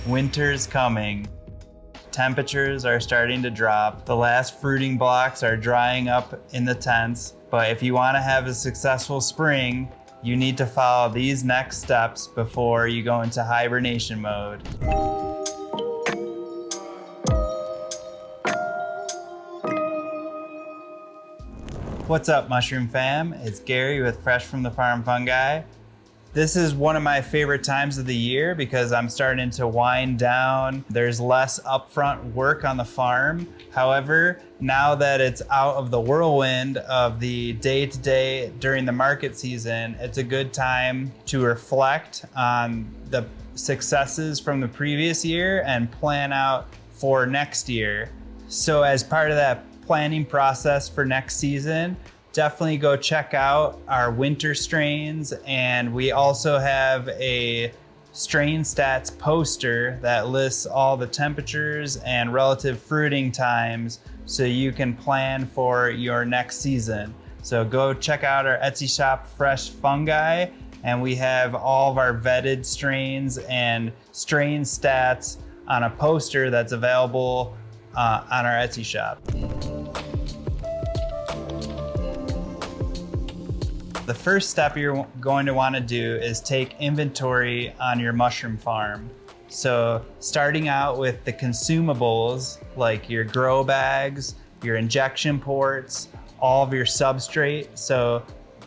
Winter's coming. Temperatures are starting to drop. The last fruiting blocks are drying up in the tents. But if you want to have a successful spring, you need to follow these next steps before you go into hibernation mode. What's up, mushroom fam? It's Gary with Fresh from the Farm Fungi. This is one of my favorite times of the year because I'm starting to wind down. There's less upfront work on the farm. However, now that it's out of the whirlwind of the day-to-day during the market season, it's a good time to reflect on the successes from the previous year and plan out for next year. So as part of that planning process for next season, definitely go check out our winter strains, and we also have a strain stats poster that lists all the temperatures and relative fruiting times so you can plan for your next season. So go check out our Etsy shop, Fresh Fungi, and we have all of our vetted strains and strain stats on a poster that's available on our Etsy shop. The first step you're going to want to do is take inventory on your mushroom farm. So starting out with the consumables like your grow bags, your injection ports, all of your substrate. So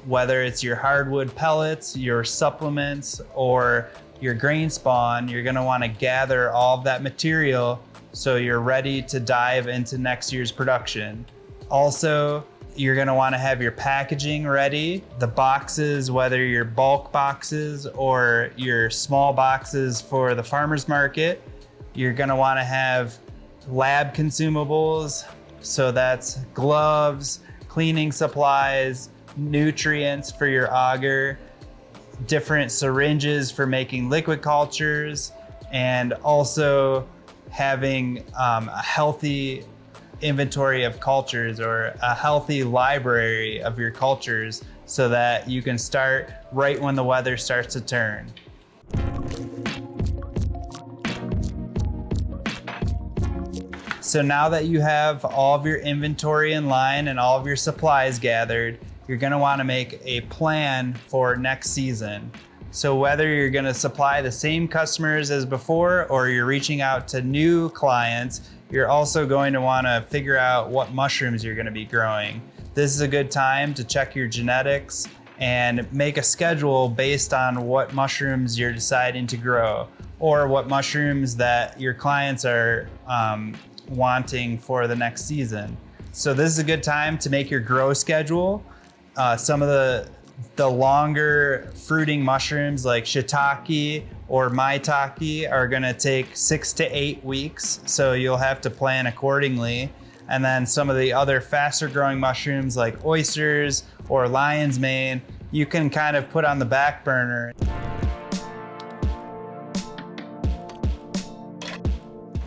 whether it's your hardwood pellets, your supplements, or your grain spawn, you're going to want to gather all of that material so you're ready to dive into next year's production. Also, you're gonna wanna have your packaging ready. The boxes, whether your bulk boxes or your small boxes for the farmer's market, you're gonna wanna have lab consumables. So that's gloves, cleaning supplies, nutrients for your auger, different syringes for making liquid cultures, and also having a healthy inventory of cultures or a healthy library of your cultures so that you can start right when the weather starts to turn. So now that you have all of your inventory in line and all of your supplies gathered, you're gonna wanna make a plan for next season. So whether you're gonna supply the same customers as before or you're reaching out to new clients, you're also going to want to figure out what mushrooms you're going to be growing. This is a good time to check your genetics and make a schedule based on what mushrooms you're deciding to grow or what mushrooms that your clients are wanting for the next season. So this is a good time to make your grow schedule. Some of the longer fruiting mushrooms like shiitake or maitake are gonna take 6 to 8 weeks, so you'll have to plan accordingly. And then some of the other faster growing mushrooms like oysters or lion's mane, you can kind of put on the back burner.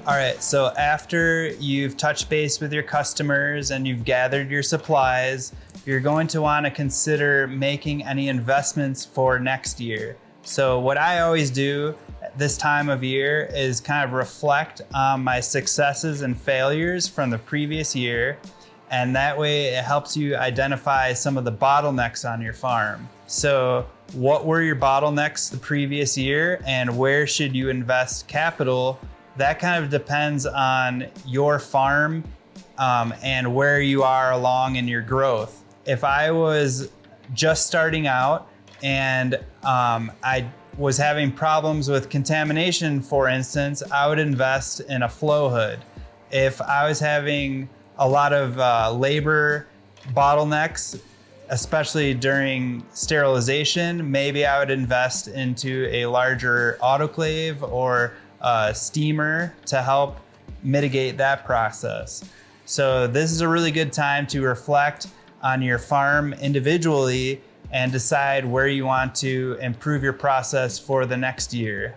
All right, so after you've touched base with your customers and you've gathered your supplies, you're going to want to consider making any investments for next year. So what I always do at this time of year is kind of reflect on my successes and failures from the previous year. And that way it helps you identify some of the bottlenecks on your farm. So what were your bottlenecks the previous year and where should you invest capital? That kind of depends on your farm and where you are along in your growth. If I was just starting out and I was having problems with contamination, for instance, I would invest in a flow hood. If I was having a lot of labor bottlenecks, especially during sterilization, maybe I would invest into a larger autoclave or a steamer to help mitigate that process. So this is a really good time to reflect on your farm individually and decide where you want to improve your process for the next year.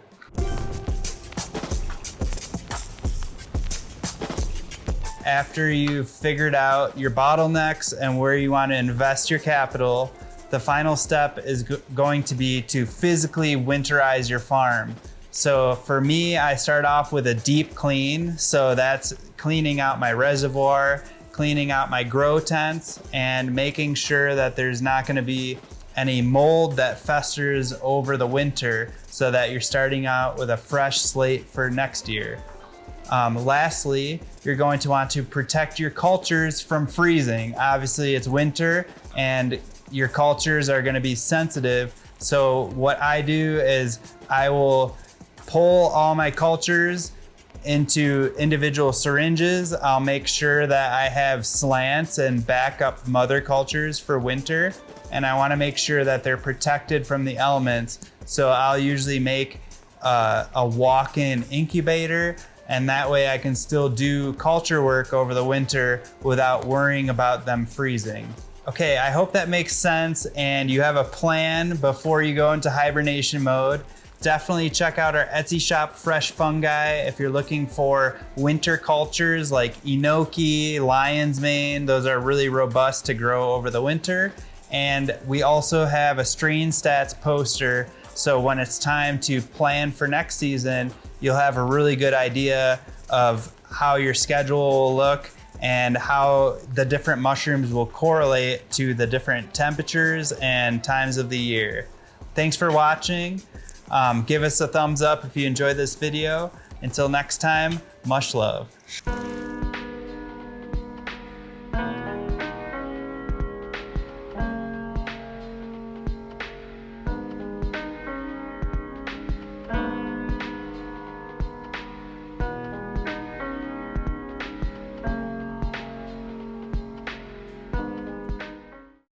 After you've figured out your bottlenecks and where you want to invest your capital, the final step is going to be to physically winterize your farm. So for me, I start off with a deep clean. So that's cleaning out my reservoir, cleaning out my grow tents, and making sure that there's not going to be any mold that festers over the winter, so that you're starting out with a fresh slate for next year. Lastly, you're going to want to protect your cultures from freezing. Obviously it's winter and your cultures are going to be sensitive. So what I do is I will pull all my cultures into individual syringes. I'll make sure that I have slants and backup mother cultures for winter. And I want to make sure that they're protected from the elements. So I'll usually make a walk-in incubator, and that way I can still do culture work over the winter without worrying about them freezing. Okay, I hope that makes sense and you have a plan before you go into hibernation mode. Definitely check out our Etsy shop, Fresh Fungi, if you're looking for winter cultures like enoki, lion's mane. Those are really robust to grow over the winter. And we also have a strain stats poster, so when it's time to plan for next season, you'll have a really good idea of how your schedule will look and how the different mushrooms will correlate to the different temperatures and times of the year. Thanks for watching. Give us a thumbs up if you enjoyed this video. Until next time, much love.